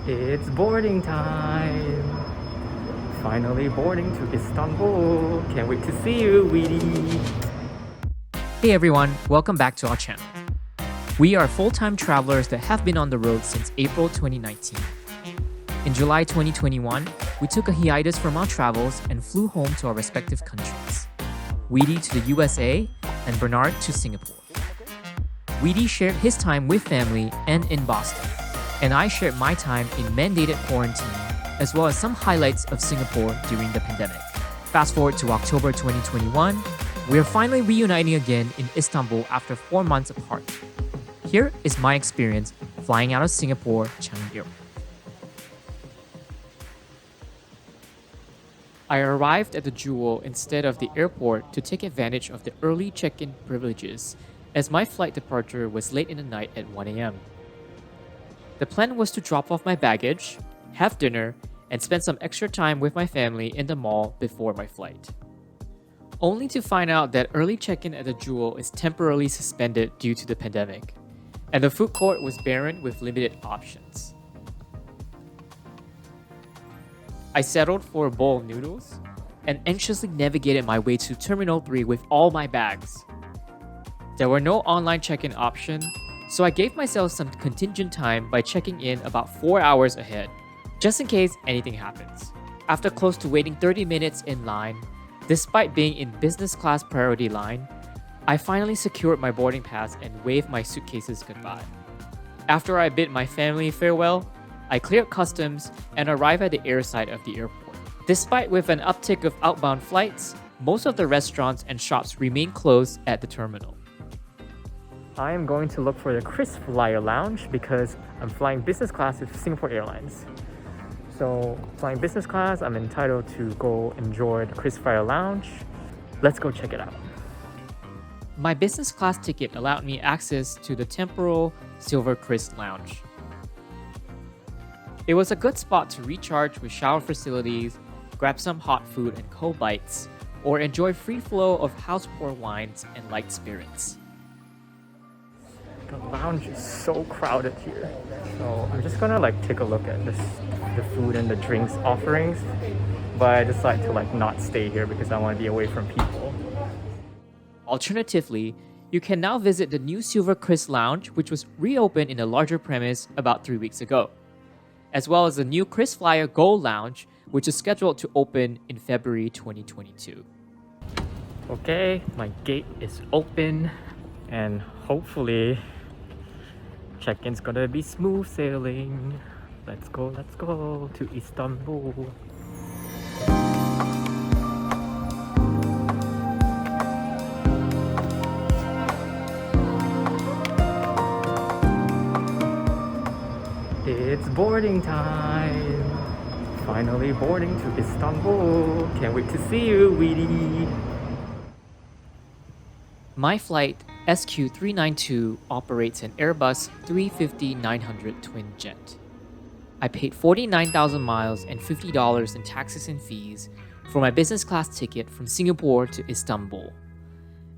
It's boarding time! Finally boarding to Istanbul! Can't wait to see you, Wedee! Hey everyone, welcome back to our channel. We are full-time travelers that have been on the road since April 2019. In July 2021, we took a hiatus from our travels and flew home to our respective countries. Wedee to the USA and Bernard to Singapore. Wedee shared his time with family and in Boston, and I shared my time in mandated quarantine, as well as some highlights of Singapore during the pandemic. Fast forward to October 2021, we are finally reuniting again in Istanbul after 4 months apart. Here is my experience flying out of Singapore Changi Airport. I arrived at the Jewel instead of the airport to take advantage of the early check-in privileges, as my flight departure was late in the night at 1 a.m. The plan was to drop off my baggage, have dinner, and spend some extra time with my family in the mall before my flight. Only to find out that early check-in at the Jewel is temporarily suspended due to the pandemic, and the food court was barren with limited options. I settled for a bowl of noodles and anxiously navigated my way to Terminal 3 with all my bags. There were no online check-in option, so I gave myself some contingent time by checking in about 4 hours ahead, just in case anything happens. After close to waiting 30 minutes in line, despite being in business class priority line, I finally secured my boarding pass and waved my suitcases goodbye. After I bid my family farewell, I cleared customs and arrived at the airside of the airport. Despite with an uptick of outbound flights, most of the restaurants and shops remain closed at the terminal. I am going to look for the Kris Lounge because I'm flying business class with Singapore Airlines. So, flying business class, I'm entitled to go enjoy the Kris Lounge. Let's go check it out. My business class ticket allowed me access to the Temporal SilverKris Lounge. It was a good spot to recharge with shower facilities, grab some hot food and cold bites, or enjoy free flow of house-poured wines and light spirits. The lounge is so crowded here. So I'm just gonna take a look at the food and the drinks offerings. But I decided to not stay here because I want to be away from people. Alternatively, you can now visit the new SilverKris Lounge, which was reopened in a larger premise about 3 weeks ago, as well as the new KrisFlyer Gold Lounge, which is scheduled to open in February 2022. Okay, my gate is open and hopefully check-in's gonna be smooth sailing. Let's go to Istanbul. It's boarding time! Finally boarding to Istanbul! Can't wait to see you, Wedee! My flight, SQ392, operates an Airbus A350-900 twin jet. I paid 49,000 miles and $50 in taxes and fees for my business class ticket from Singapore to Istanbul.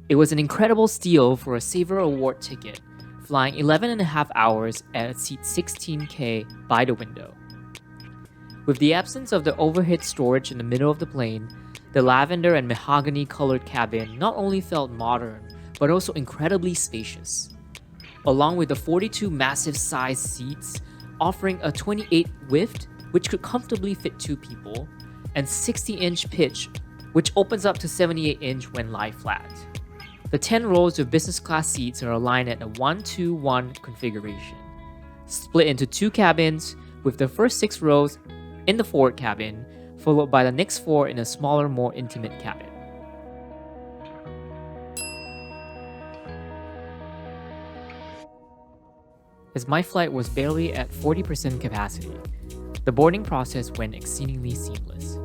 It was an incredible steal for a Saver Award ticket, flying 11.5 hours at a seat 16K by the window. With the absence of the overhead storage in the middle of the plane, the lavender and mahogany colored cabin not only felt modern, but also incredibly spacious. Along with the 42 massive size seats, offering a 28 width, which could comfortably fit 2 people, and 60-inch pitch, which opens up to 78-inch when lie flat. The 10 rows of business class seats are aligned at a 1-2-1 configuration, split into 2 cabins, with the first 6 rows in the forward cabin, followed by the next 4 in a smaller, more intimate cabin. As my flight was barely at 40% capacity, the boarding process went exceedingly seamless.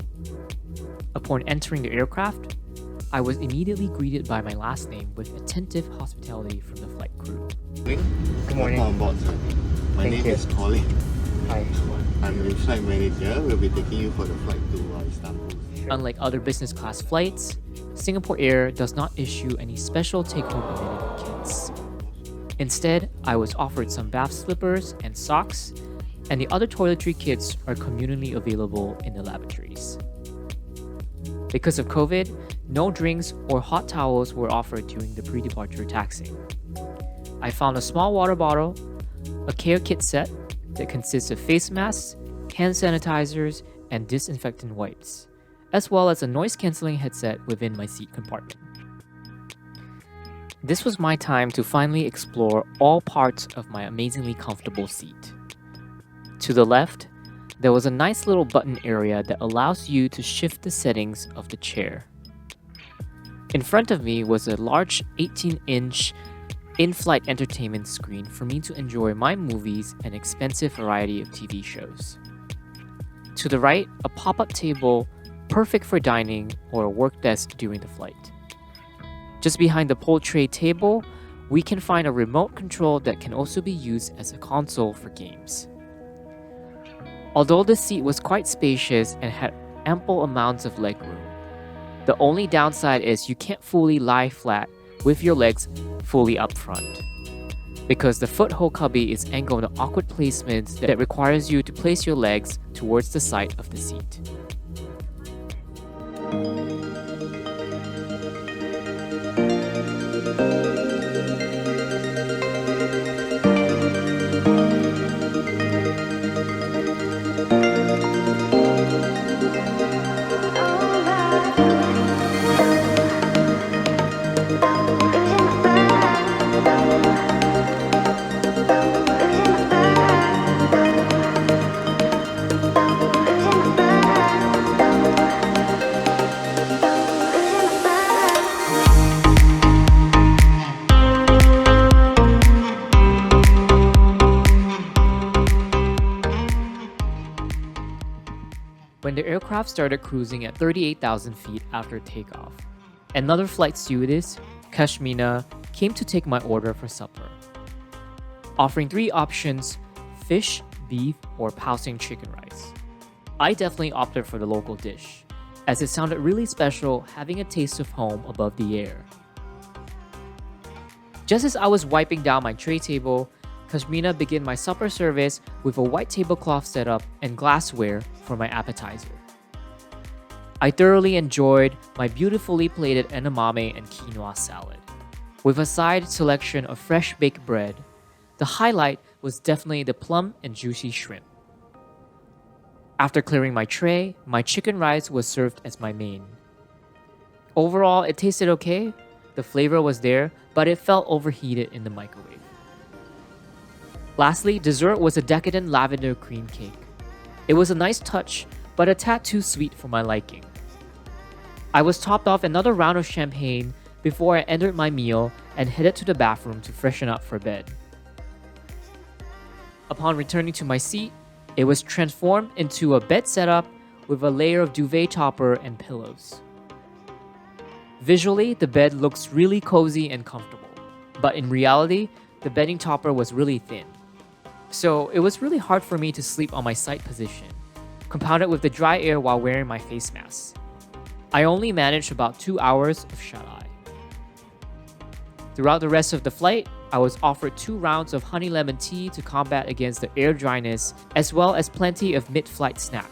Upon entering the aircraft, I was immediately greeted by my last name with attentive hospitality from the flight crew. Good morning. Welcome on board, sir. My Thank name you. is Colin. Hi. I'm the flight manager. We'll be taking you for the flight to Istanbul. Unlike other business class flights, Singapore Air does not issue any special take-home amenity kits. Instead, I was offered some bath slippers and socks, and the other toiletry kits are communally available in the lavatories. Because of COVID, no drinks or hot towels were offered during the pre-departure taxing. I found a small water bottle, a care kit set that consists of face masks, hand sanitizers, and disinfectant wipes, as well as a noise-canceling headset within my seat compartment. This was my time to finally explore all parts of my amazingly comfortable seat. To the left, there was a nice little button area that allows you to shift the settings of the chair. In front of me was a large 18-inch in-flight entertainment screen for me to enjoy my movies and expansive variety of TV shows. To the right, a pop-up table perfect for dining or a work desk during the flight. Just behind the pull tray table, we can find a remote control that can also be used as a console for games. Although the seat was quite spacious and had ample amounts of legroom, the only downside is you can't fully lie flat with your legs fully up front, because the foothold cubby is angled in awkward placements that requires you to place your legs towards the side of the seat. When the aircraft started cruising at 38,000 feet after takeoff, another flight stewardess, Kashmina, came to take my order for supper. Offering 3 options: fish, beef, or Pausing chicken rice. I definitely opted for the local dish, as it sounded really special having a taste of home above the air. Just as I was wiping down my tray table, Kashmina began my supper service with a white tablecloth setup and glassware for my appetizer. I thoroughly enjoyed my beautifully plated edamame and quinoa salad. With a side selection of fresh baked bread, the highlight was definitely the plump and juicy shrimp. After clearing my tray, my chicken rice was served as my main. Overall, it tasted okay, the flavor was there, but it felt overheated in the microwave. Lastly, dessert was a decadent lavender cream cake. It was a nice touch, but a tad too sweet for my liking. I was topped off another round of champagne before I entered my meal and headed to the bathroom to freshen up for bed. Upon returning to my seat, it was transformed into a bed setup with a layer of duvet topper and pillows. Visually, the bed looks really cozy and comfortable, but in reality, the bedding topper was really thin. So it was really hard for me to sleep on my side position, compounded with the dry air while wearing my face mask. I only managed about 2 hours of shut-eye. Throughout the rest of the flight, I was offered 2 rounds of honey lemon tea to combat against the air dryness, as well as plenty of mid-flight snack.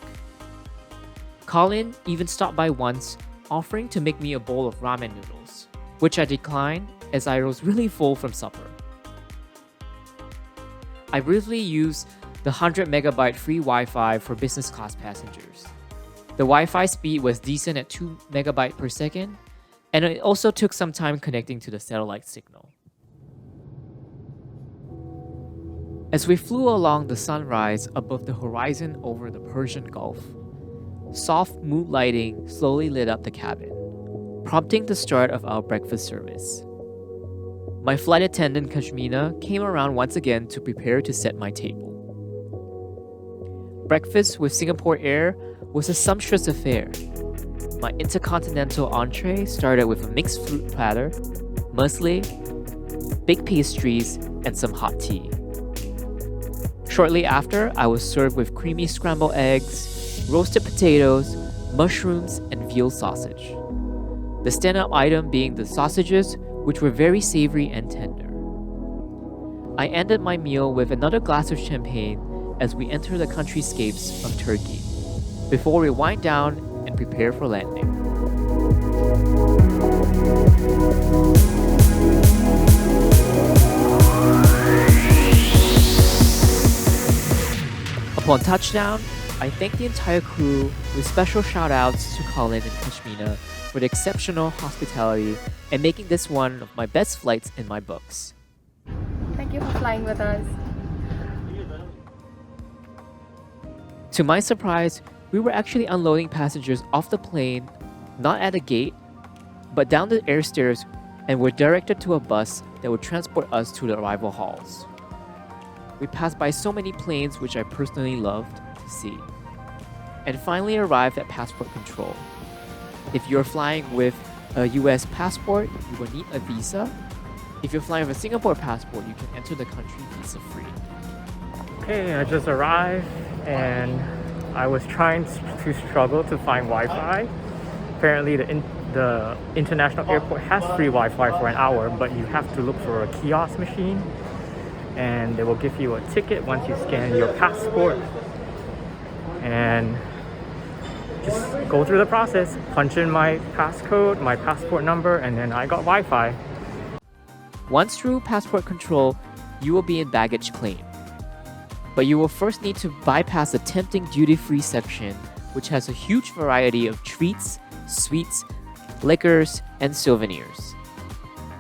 Colin even stopped by once, offering to make me a bowl of ramen noodles, which I declined as I was really full from supper. I briefly used the 100 megabyte free Wi-Fi for business class passengers. The Wi-Fi speed was decent at 2 megabyte per second, and it also took some time connecting to the satellite signal. As we flew along the sunrise above the horizon over the Persian Gulf, soft mood lighting slowly lit up the cabin, prompting the start of our breakfast service. My flight attendant Kashmina came around once again to prepare to set my table. Breakfast with Singapore Air was a sumptuous affair. My intercontinental entree started with a mixed fruit platter, muesli, baked pastries, and some hot tea. Shortly after, I was served with creamy scrambled eggs, roasted potatoes, mushrooms, and veal sausage. The stand-up item being the sausages, which were very savory and tender. I ended my meal with another glass of champagne as we enter the countryscapes of Turkey, before we wind down and prepare for landing. Upon touchdown, I thank the entire crew with special shout outs to Colin and Kashmina for the exceptional hospitality and making this one of my best flights in my books. Thank you for flying with us. To my surprise, we were actually unloading passengers off the plane, not at a gate, but down the air stairs, and were directed to a bus that would transport us to the arrival halls. We passed by so many planes which I personally loved to see, and finally arrived at passport control. If you're flying with a US passport, you will need a visa. If you're flying with a Singapore passport, you can enter the country visa-free. Okay, I just arrived and I was trying to struggle to find Wi-Fi. Apparently the international airport has free Wi-Fi for an hour, but you have to look for a kiosk machine and they will give you a ticket once you scan your passport and just go through the process, punch in my passcode, my passport number, and then I got Wi-Fi. Once through passport control, you will be in baggage claim. But you will first need to bypass the tempting duty-free section, which has a huge variety of treats, sweets, liquors, and souvenirs.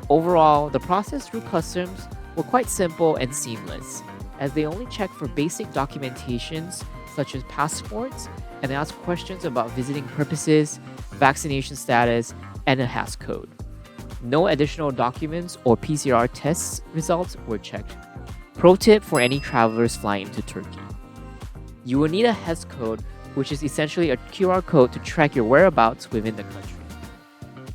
Overall, the process through customs were quite simple and seamless, as they only check for basic documentations such as passports and ask questions about visiting purposes, vaccination status, and a hash code. No additional documents or PCR tests results were checked. Pro tip for any travelers flying into Turkey. You will need a hash code, which is essentially a QR code to track your whereabouts within the country.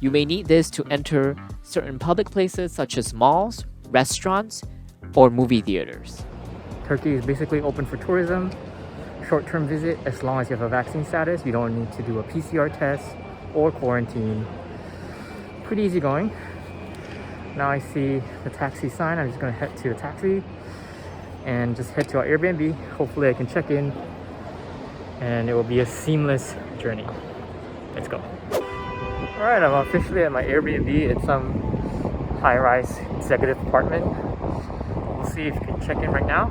You may need this to enter certain public places such as malls, restaurants, or movie theaters. Turkey is basically open for tourism, short-term visit. As long as you have a vaccine status, you don't need to do a PCR test or quarantine. Pretty easy going. Now I see the taxi sign. I'm just gonna head to the taxi and just head to our Airbnb. Hopefully I can check in and it will be a seamless journey. Let's go. Alright, I'm officially at my Airbnb. It's some high-rise executive apartment. We'll see if you can check in right now.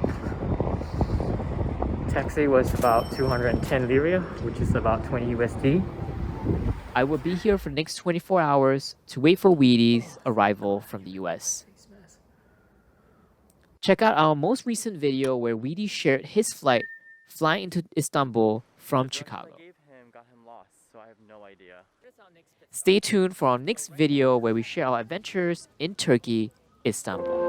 Taxi was about 210 lira, which is about 20 USD. I will be here for the next 24 hours to wait for Wedee's arrival from the US. Check out our most recent video where Wedee shared his flight flying into Istanbul from Chicago. Got him lost, so I have no idea. Stay tuned for our next video where we share our adventures in Turkey, Istanbul.